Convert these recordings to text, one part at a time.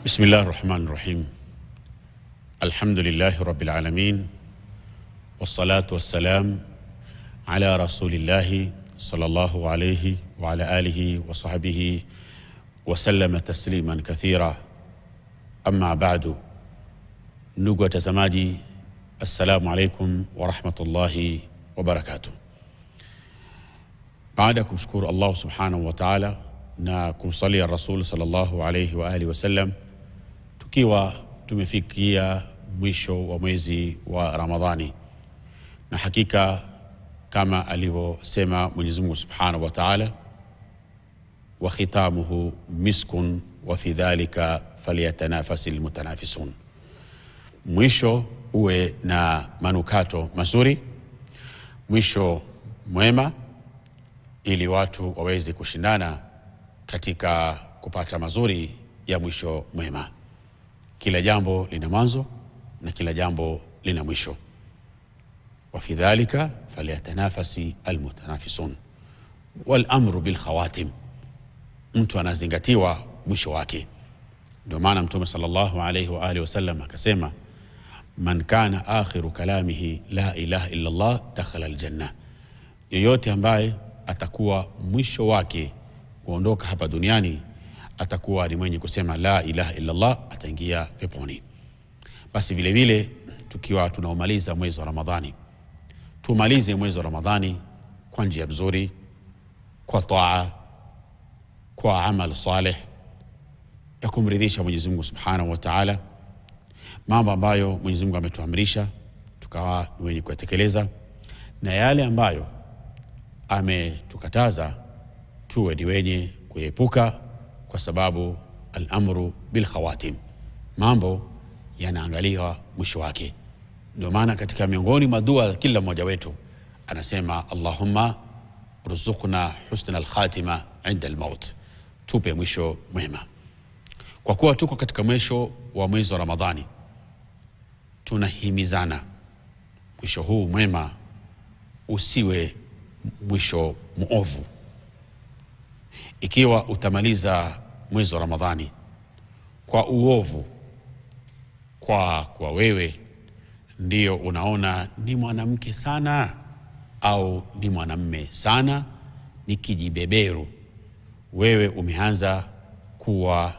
بسم الله الرحمن الرحيم. الحمد لله رب العالمين، والصلاة والسلام على رسول الله صلى الله عليه وعلى آله وصحبه وسلم تسليما كثيرا. أما بعد، ndugu watazamaji, assalamu alaikum wa rahmatullahi wa barakatuh. Baada ya kumshukuru Allah subhanahu wa ta'ala na kumsalia Rasul sallallahu alayhi wa alihi wasallam, tukiwa tumefikia mwisho wa mwezi wa Ramadhani, na hakika kama alivyosema Mwenyezi Mungu subhanahu wa ta'ala, wa khitamuhu miskun wa fi dhalika falyatanafasil mutanafisun, mwisho uwe na manukato mazuri, mwisho mwema, ili watu waweze kushindana katika kupata mazuri ya mwisho mwema. Kila jambo lina mwanzo na kila jambo lina mwisho. Wa fi dhalika falyatanafasi almutanafisun wal amru bil khawatim, mtu anazingatiwa mwisho wake. Ndio maana Mtume sallallahu alayhi wa alihi wasallam akasema, man kana akhiru kalamihi la ilaha illa Allah dakhala aljanna, yoyote ambaye atakuwa mwisho wake kuondoka hapa duniani atakuwa ni mwenye kusema la ilaha illa Allah, ataingia peponi. Basi vile vile tukiwa tunaumaliza mwezi wa Ramadhani, tumalize mwezi wa Ramadhani kwa njia nzuri, kwa taa, kwa amal salih ya kumridhisha Mwenyezi Mungu subhanahu wa ta'ala, mambo ambayo Mwenyezi Mungu ametuamrisha tukawa ni wenye kuyatekeleza, na yale ambayo ametukataza tuwe ni wenye kuepuka, kwa sababu al-amru bil khawatim, mambo yanaangaliwa mwisho wake. Ndio maana katika miongoni mwa dua kila mmoja wetu anasema, Allahumma rzuqna husna al-khatima inda al-maut, tupe mwisho mwema. Kwa kuwa tuko katika mwisho wa mwezi wa Ramadhani, tunahimizana mwisho huu mwema usiwe mwisho muovu. Ikiwa utamaliza mwezi wa Ramadhani kwa uovu, kwa wewe ndio unaona ni mwanamke sana au ni mwanamume sana, ni kijibeberu, wewe umeanza kuwa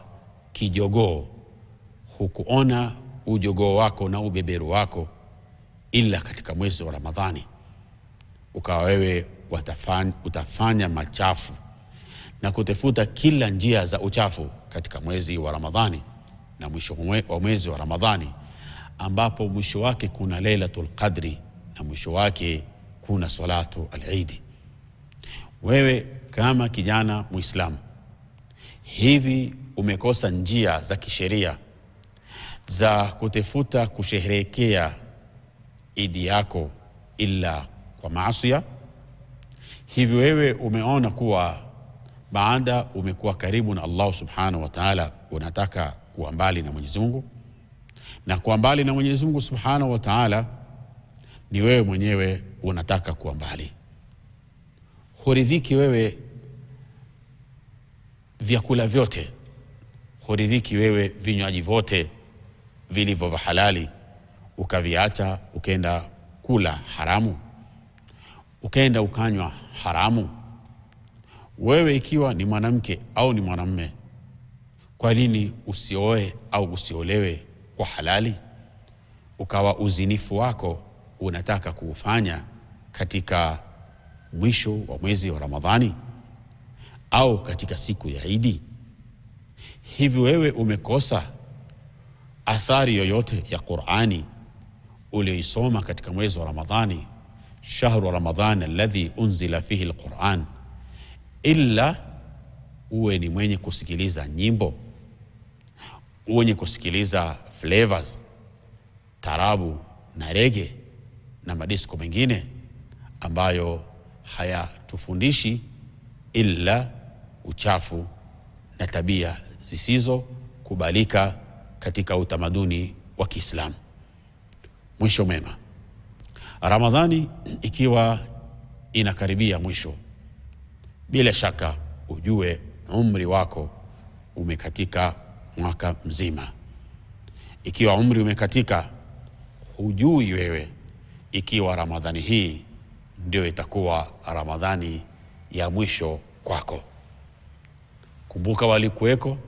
kijogoo, hukuona ujogoo wako na ubeberu wako ila katika mwezi wa Ramadhani, ukawa wewe utafanya machafu na kutafuta kila njia za uchafu katika mwezi wa Ramadhani, na mwisho wa mwezi wa Ramadhani ambapo mwisho wake kuna Lailatul Qadri na mwisho wake kuna salatu al-Eid. Wewe kama kijana Muislamu, hivi umekosa njia za kisheria za kutafuta kusherehekea Idi yako ila kwa maasiya? Hivi wewe umeona kuwa baada umekuwa karibu na Allah subhanahu wa ta'ala unataka kuwa mbali na Mwenyezi Mungu, na kuwa mbali na Mwenyezi Mungu subhanahu wa ta'ala ni wewe mwenyewe unataka kuwa mbali. Huridhiki wewe vyakula vyote, huridhiki wewe vinywaji vyote vilivyo vya halali ukaviacha ukaenda kula haramu, ukaenda ukanywa haramu. Wewe ikiwa ni mwanamke au ni mwanamume, kwa nini usioe au usiolewe kwa halali? Ukawa uzinifu wako unataka kuufanya katika mwisho wa mwezi wa Ramadhani au katika siku ya Idi. Hivi wewe umekosa athari yoyote ya Qur'ani uliisoma katika mwezi wa Ramadhani, shahru Ramadhan alladhi unzila fihi al-Qur'an, illa uwe ni mwenye kusikiliza nyimbo, uwe kusikiliza flavors, tarabu na rege na madisko mengine ambayo hayatufundishi illa uchafu na tabia zisizo kubalika katika utamaduni wa Kiislamu. Mwisho mwema. Ramadhani ikiwa inakaribia mwisho, bila shaka ujue umri wako umekatika mwaka mzima. Ikiwa umri umekatika, hujui wewe ikiwa Ramadhani hii ndio itakuwa Ramadhani ya mwisho kwako. Kumbuka walikuweko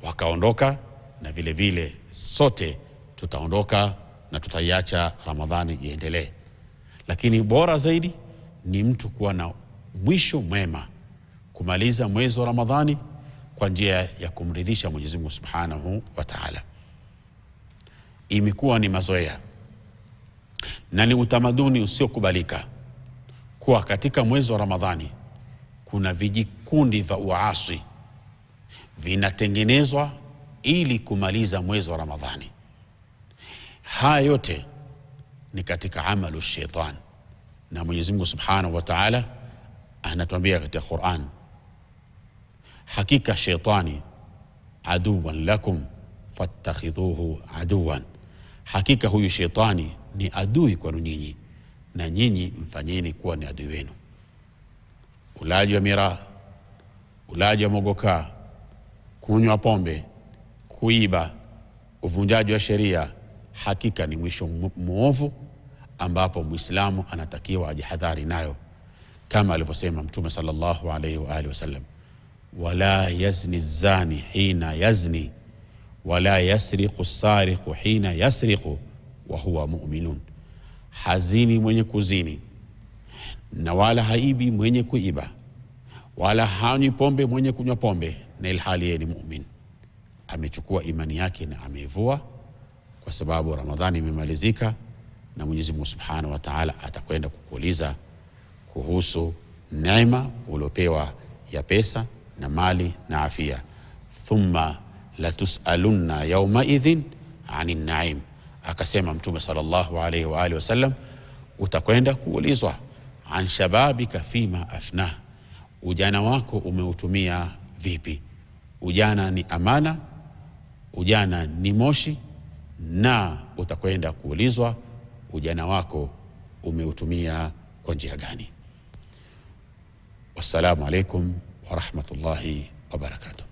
wakaondoka, na vile vile sote tutaondoka na tutaiacha Ramadhani iendelee. Lakini bora zaidi ni mtu kuwa na mwisho mwema, kumaliza mwezi wa Ramadhani kwa njia ya kumridhisha Mwenyezi Mungu Subhanahu wa Ta'ala. Imekuwa ni mazoea na ni utamaduni usiokubalika kuwa katika mwezi wa Ramadhani kuna vijikundi vya uasi vinatengenezwa ili kumaliza mwezi wa Ramadhani. Haya yote ni katika amalu shaitan, na Mwenyezi Mungu Subhanahu wa Ta'ala anatuambia katika Qur'an, hakika shaitani aduwan lakum fattakhidhuhu aduwan, hakika huyu shaitani ni adui kwenu nyinyi na nyinyi mfanyeni kuwa ni adui wenu. Ulaji wa miraa, ulaji wa mogoka, kunywa pombe, kuiba, uvunjaji wa sheria, hakika ni mwisho muovu ambapo Muislamu anatakiwa ajihadhari nayo, kama alivyosema Mtume sallallahu alayhi wa alihi wasallam, wala yazni zani hina yazni wala yasriqu sariqu hina yasriqu wa huwa mu'minun, hazini mwenye kuzini na wala haibi mwenye kuiba, wala hanywi pombe mwenye kunywa pombe na ilhali yeye ni mu'min. Amechukua imani yake na ameivua, kwa sababu Ramadhani imemalizika na Mwenyezi Mungu Subhanahu wa Ta'ala atakwenda kukuuliza kuhusu neema uliopewa ya pesa na mali na afya. Thumma latus'alunna yawma idhin 'anil na'im, akasema Mtume sallallahu alayhi wa alihi wasallam, utakwenda kuulizwa an shababika fima afna, ujana wako umeutumia vipi? Ujana ni amana, ujana ni moshi, na utakwenda kuulizwa ujana wako umeutumia kwa njia gani? Wassalamu alaikum wa rahmatullahi wa barakatuh.